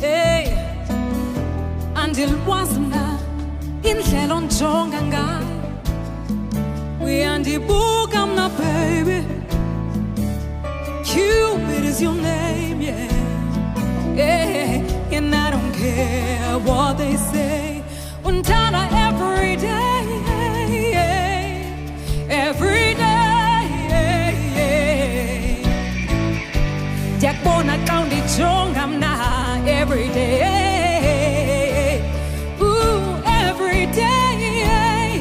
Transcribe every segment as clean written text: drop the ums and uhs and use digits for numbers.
hey, andilwazina indlela onjonga ngayo. Uyandibuka mna baby, Cupid is your name, yeah. Yeah, and I don't care what they say. Undana every day, every day. Jakbona county chongam na every day. Ooh, every day,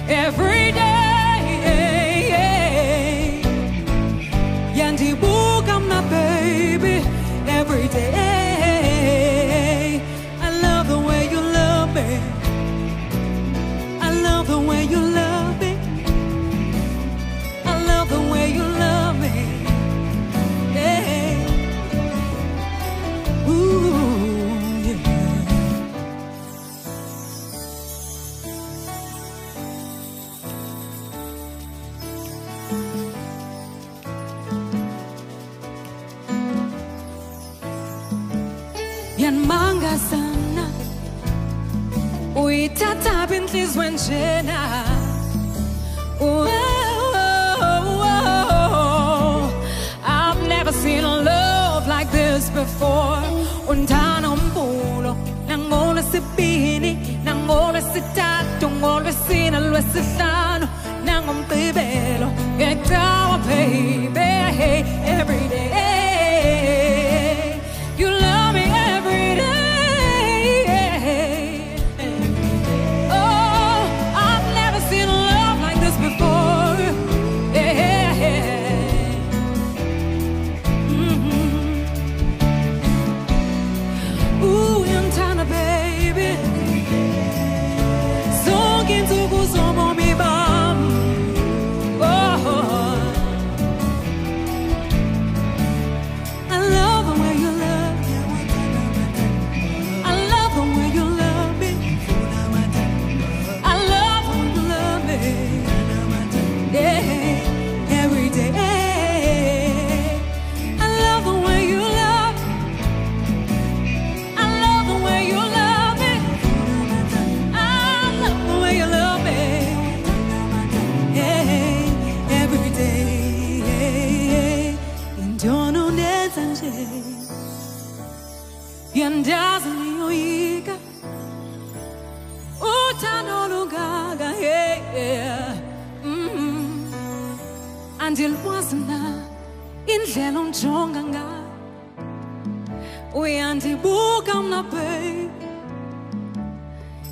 every day. Yandi bukam na baby every day. I love the way you love me. I love the way you love me. I love the way you love me. Yeah. Ooh, yeah. Yanmanga sana uyithatha inhlizweni njena. I've never seen a love like this before. Undana umbulo nangona sibini nangona sithathu ngolwesine lwesihlanu nangomgqibelo ngecawa baby every day. You love me every day. Oh, I've never seen a love like this before. Uyandithanda baby, zonke insuku zobomi bam. Oh, I love the way you love me. I love the way you love me. I love the way you love me. Yeah, every day. I love the way you love. I love the way you love me. I love the way you love me. Yeah, every day. Intono nezanje. Yandazi uyoyika uthando lugaga, yeah. Andilwazina indlela onjonga ngayo. Uyandibuka mna baby,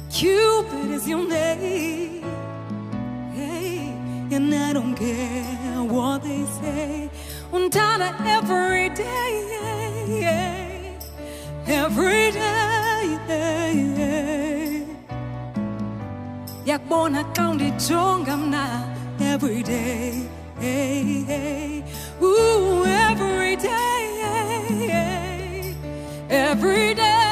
Cupid is your name, hey, and I don't care what they say. Undana every day, every day. Yakbona county chongam na every day. Ooh, every day, every day.